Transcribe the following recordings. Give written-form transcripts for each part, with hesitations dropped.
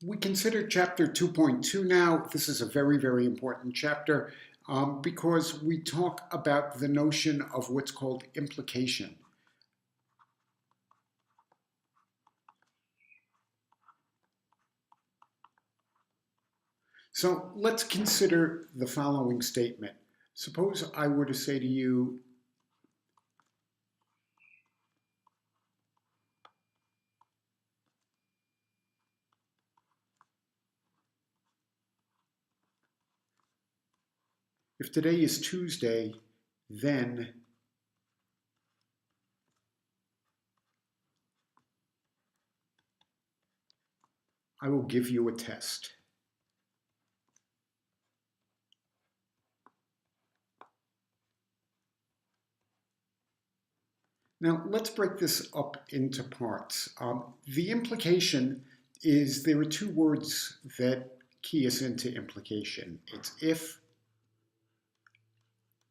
We consider chapter 2.2 now. This is a very, very important chapter because we talk about the notion of what's called implication. So let's consider the following statement. Suppose I were to say to you, if today is Tuesday, then I will give you a test. Now, let's break this up into parts. The implication is there are two words that key us into implication. It's if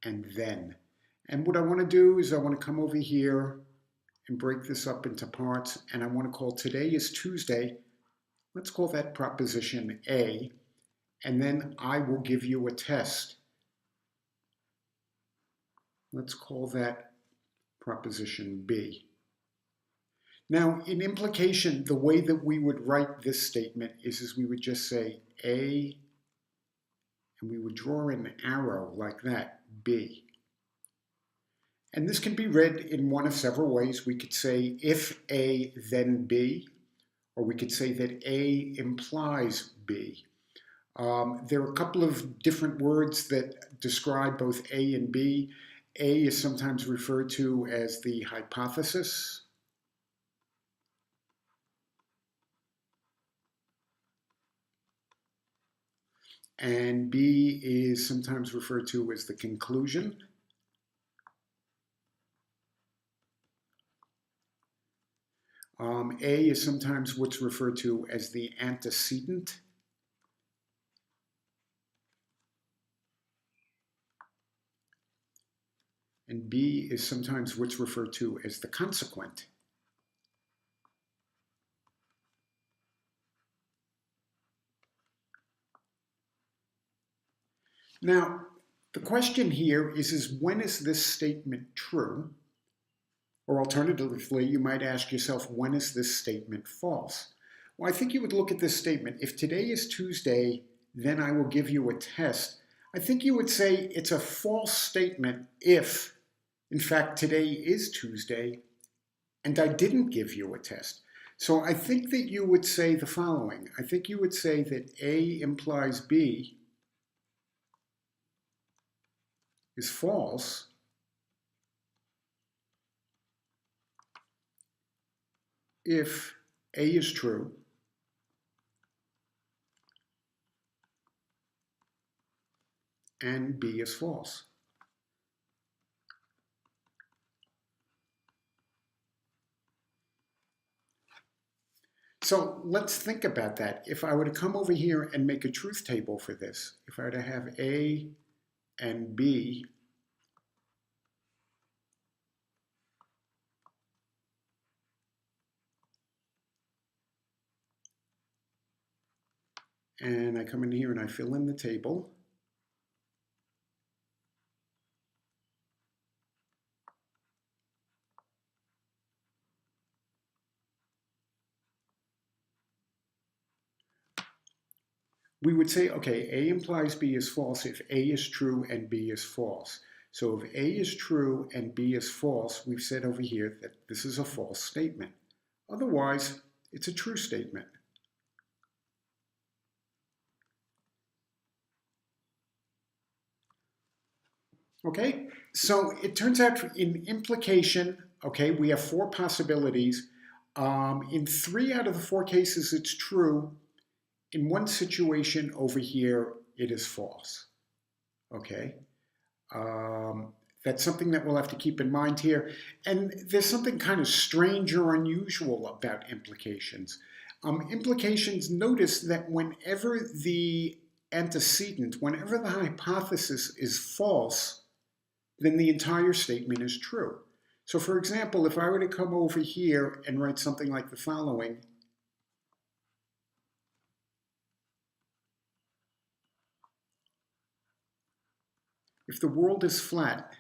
and then. And what I want to do is I want to come over here and break this up into parts, and I want to call today is Tuesday. Let's call that proposition A, and then I will give you a test. Let's call that proposition B. Now, in implication, the way that we would write this statement is we would just say A, and we would draw an arrow like that, B. And this can be read in one of several ways. We could say if A, then B, or we could say that A implies B. There are a couple of different words that describe both A and B. A is sometimes referred to as the hypothesis. And B is sometimes referred to as the conclusion. A is sometimes what's referred to as the antecedent. And B is sometimes what's referred to as the consequent. Now, the question here is when is this statement true? Or alternatively, you might ask yourself, when is this statement false? Well, I think you would look at this statement. If today is Tuesday, then I will give you a test. I think you would say it's a false statement if, in fact, today is Tuesday and I didn't give you a test. So I think that you would say the following. I think you would say that A implies B is false if A is true and B is false. So let's think about that. If I were to come over here and make a truth table for this, if I were to have A and B, and I come in here and I fill in the table, we would say, okay, A implies B is false if A is true and B is false. So if A is true and B is false, we've said over here that this is a false statement. Otherwise, it's a true statement. Okay, so it turns out in implication, okay, we have four possibilities. In 3 out of the 4 cases, it's true. In one situation over here, it is false. Okay, that's something that we'll have to keep in mind here. And there's something kind of strange or unusual about implications. Implications, notice that whenever the antecedent, whenever the hypothesis is false, then the entire statement is true. So for example, if I were to come over here and write something like the following, if the world is flat,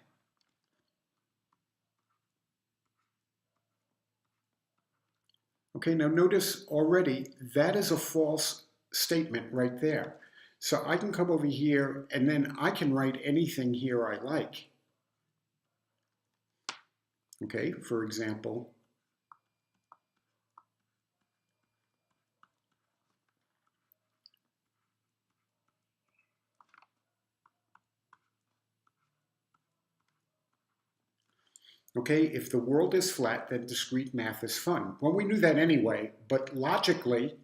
okay, now notice already that is a false statement right there. So I can come over here and then I can write anything here I like. Okay, for example, okay, if the world is flat, then discrete math is fun. Well, we knew that anyway, but logically,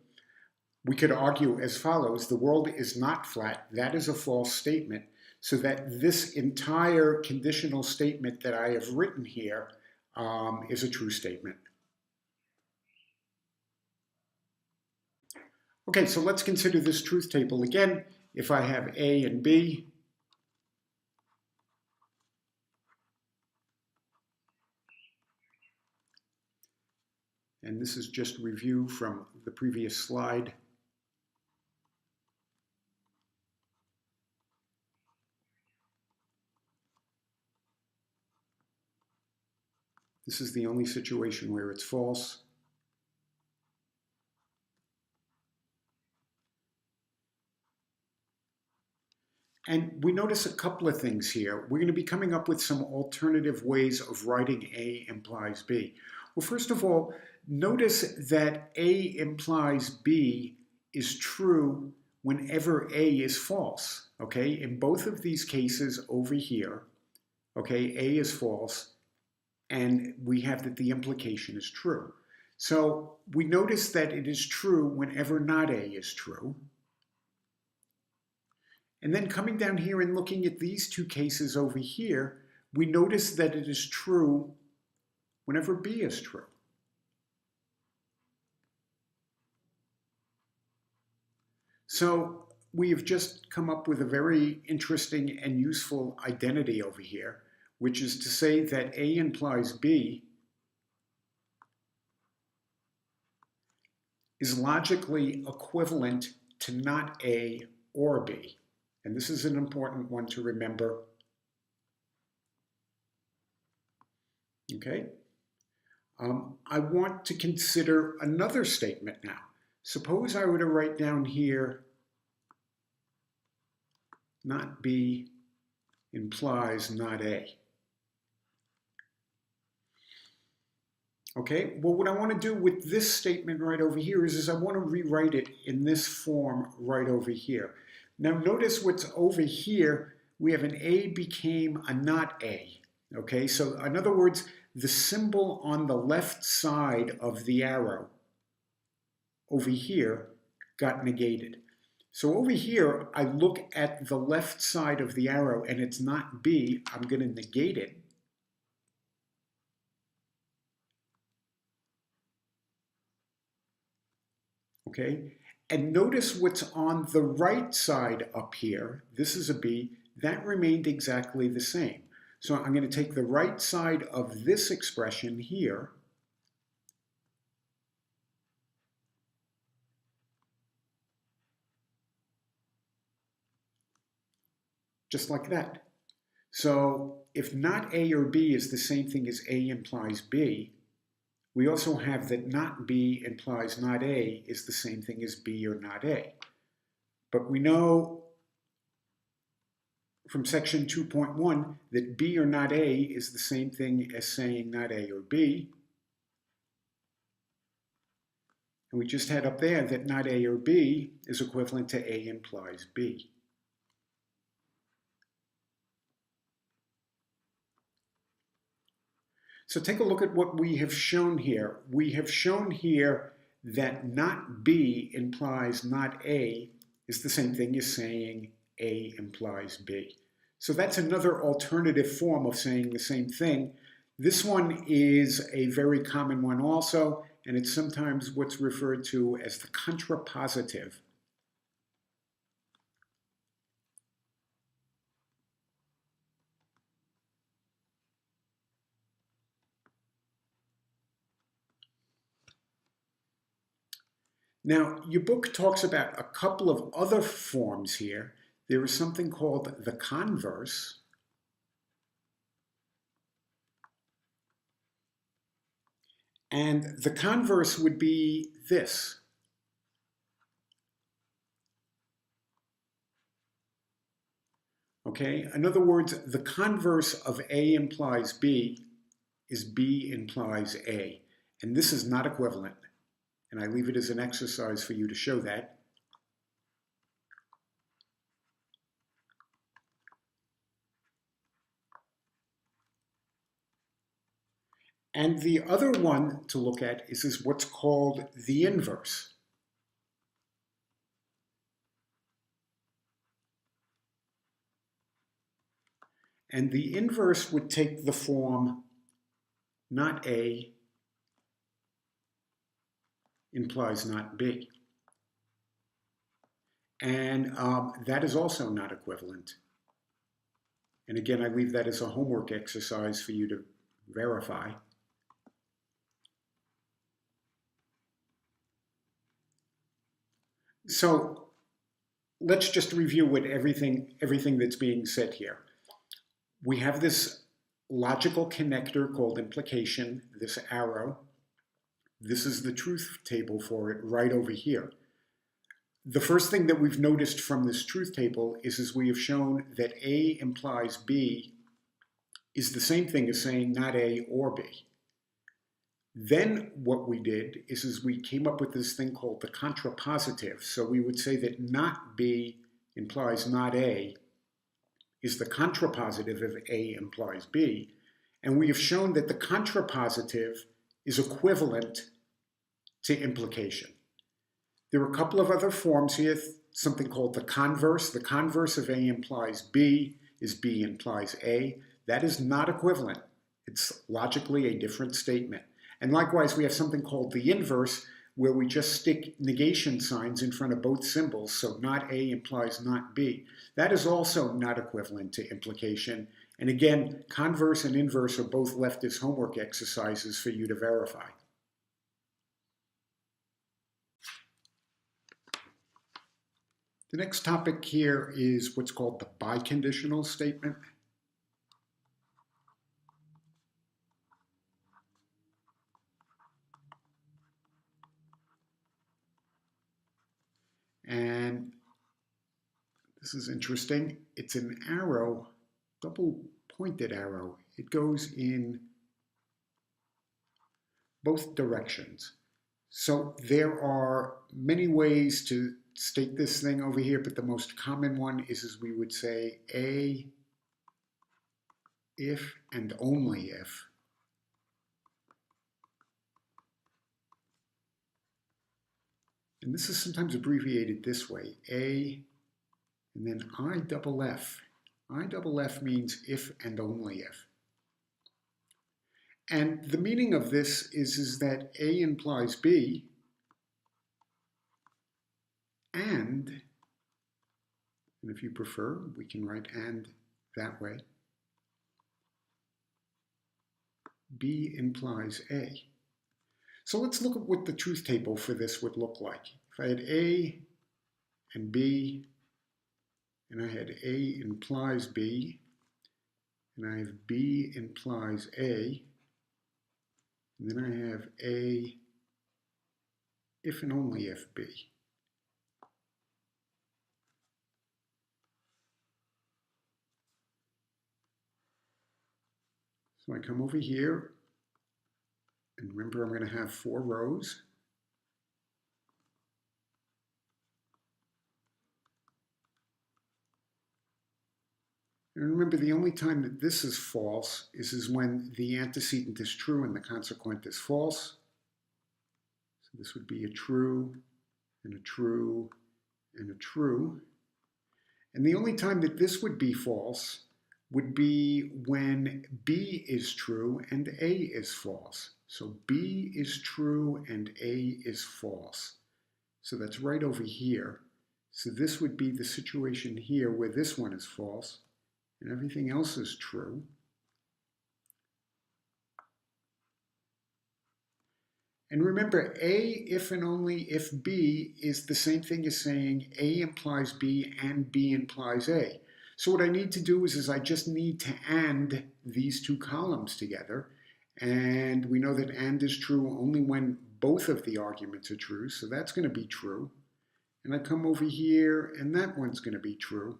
we could argue as follows: the world is not flat. That is a false statement. So that this entire conditional statement that I have written here is a true statement. Okay, so let's consider this truth table again. If I have A and B, and this is just review from the previous slide. This is the only situation where it's false. And we notice a couple of things here. We're going to be coming up with some alternative ways of writing A implies B. Well, first of all, notice that A implies B is true whenever A is false. Okay, in both of these cases over here, okay, A is false, and we have that the implication is true. So we notice that it is true whenever not A is true. And then coming down here and looking at these two cases over here, we notice that it is true whenever B is true. So we have just come up with a very interesting and useful identity over here, which is to say that A implies B is logically equivalent to not A or B. And this is an important one to remember. Okay? I want to consider another statement now. Suppose I were to write down here, not B implies not A. Okay, well, what I want to do with this statement right over here is I want to rewrite it in this form right over here. Now notice what's over here, we have an A became a not A. Okay, so in other words, the symbol on the left side of the arrow over here got negated. So over here, I look at the left side of the arrow and it's not B, I'm going to negate it. Okay, and notice what's on the right side up here. This is a B. That remained exactly the same. So I'm going to take the right side of this expression here, just like that. So if not A or B is the same thing as A implies B, we also have that not B implies not A is the same thing as B or not A. But we know from section 2.1 that B or not A is the same thing as saying not A or B. And we just had up there that not A or B is equivalent to A implies B. So take a look at what we have shown here. We have shown here that not B implies not A is the same thing as saying A implies B. So that's another alternative form of saying the same thing. This one is a very common one also, and it's sometimes what's referred to as the contrapositive. Now, your book talks about a couple of other forms here. There is something called the converse, And the converse would be this. Okay, in other words, the converse of A implies B is B implies A. And this is not equivalent. And I leave it as an exercise for you to show that. And the other one to look at is what's called the inverse. And the inverse would take the form not A implies not B. And that is also not equivalent. And again, I leave that as a homework exercise for you to verify. So let's just review what everything that's being said here. We have this logical connector called implication, this arrow. This is the truth table for it right over here. The first thing that we've noticed from this truth table is we have shown that A implies B is the same thing as saying not A or B. Then what we did is we came up with this thing called the contrapositive. So we would say that not B implies not A is the contrapositive of A implies B. And we have shown that the contrapositive is equivalent to implication. There are a couple of other forms here, something called the converse. The converse of A implies B is B implies A. That is not equivalent. It's logically a different statement. And likewise, we have something called the inverse, where we just stick negation signs in front of both symbols, so not A implies not B. That is also not equivalent to implication. And again, converse and inverse are both left as homework exercises for you to verify. The next topic here is what's called the biconditional statement. And this is interesting. It's an arrow, double pointed arrow. It goes in both directions. So there are many ways to state this thing over here, but the most common one is we would say A if and only if. And this is sometimes abbreviated this way, A and then I double F. I double F means if and only if. And the meaning of this is that A implies B and if you prefer, we can write and that way. B implies A. So let's look at what the truth table for this would look like. If I had A and B, and I had A implies B, and I have B implies A, and then I have A if and only if B. So I come over here, and remember I'm going to have 4 rows. And remember, the only time that this is false is when the antecedent is true and the consequent is false. So this would be a true, and a true, and a true. And the only time that this would be false would be when B is true and A is false. So B is true and A is false. So that's right over here. So this would be the situation here where this one is false and everything else is true. And remember, A if and only if B is the same thing as saying A implies B and B implies A. So what I need to do is I just need to AND these 2 columns together. And we know that and is true only when both of the arguments are true, so that's going to be true. And I come over here, and that one's going to be true,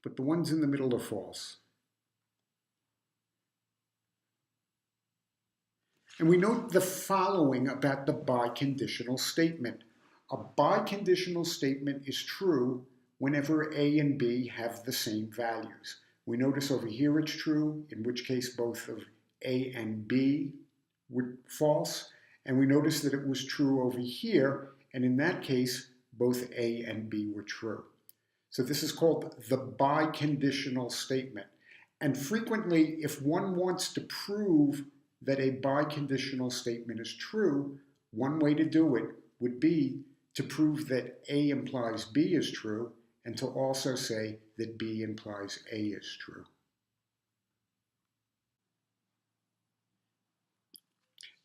but the ones in the middle are false. And we note the following about the biconditional statement. A biconditional statement is true whenever A and B have the same values. We notice over here it's true, in which case both of A and B were false. And we notice that it was true over here, and in that case, both A and B were true. So this is called the biconditional statement. And frequently, if one wants to prove that a biconditional statement is true, one way to do it would be to prove that A implies B is true, and to also say that B implies A is true.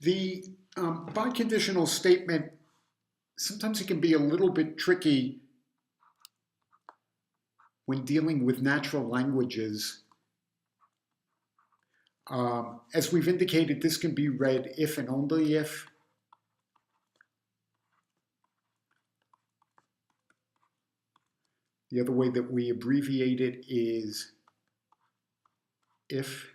The biconditional statement, sometimes it can be a little bit tricky when dealing with natural languages. As we've indicated, this can be read if and only if. The other way that we abbreviate it is if.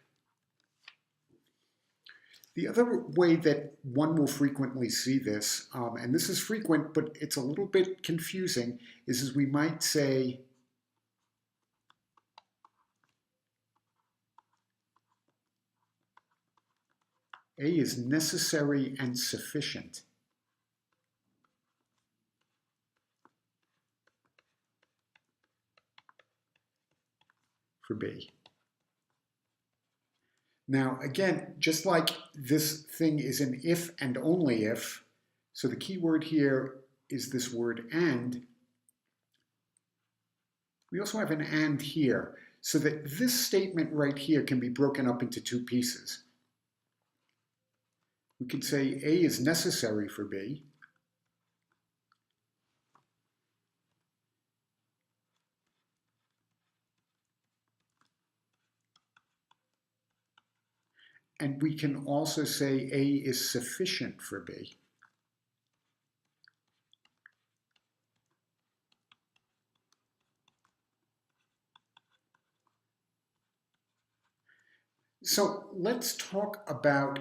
The other way that one will frequently see this, and this is frequent, but it's a little bit confusing, is we might say A is necessary and sufficient for B. Now, again, just like this thing is an if and only if, so the key word here is this word and. We also have an and here, so that this statement right here can be broken up into two pieces. We could say A is necessary for B, and we can also say A is sufficient for B. So let's talk about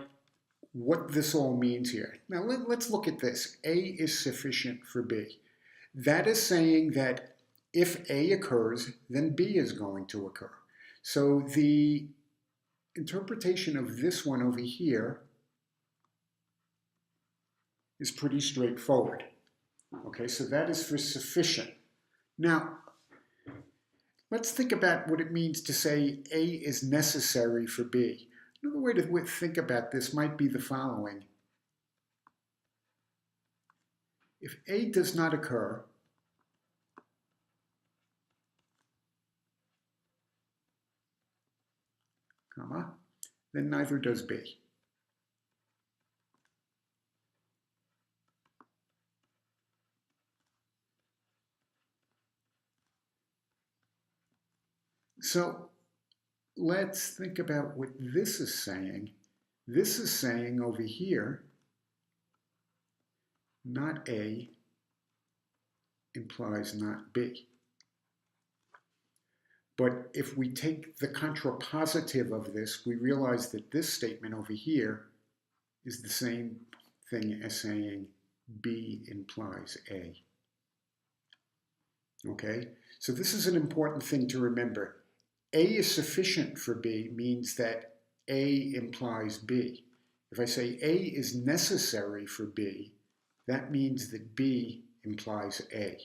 what this all means here. Now let's look at this. A is sufficient for B. That is saying that if A occurs, then B is going to occur. So the interpretation of this one over here is pretty straightforward. Okay, so that is for sufficient. Now, let's think about what it means to say A is necessary for B. Another way to think about this might be the following. If A does not occur, comma, then neither does B. So let's think about what this is saying. This is saying over here, not A implies not B. But if we take the contrapositive of this, we realize that this statement over here is the same thing as saying B implies A. Okay, so this is an important thing to remember. A is sufficient for B means that A implies B. If I say A is necessary for B, that means that B implies A.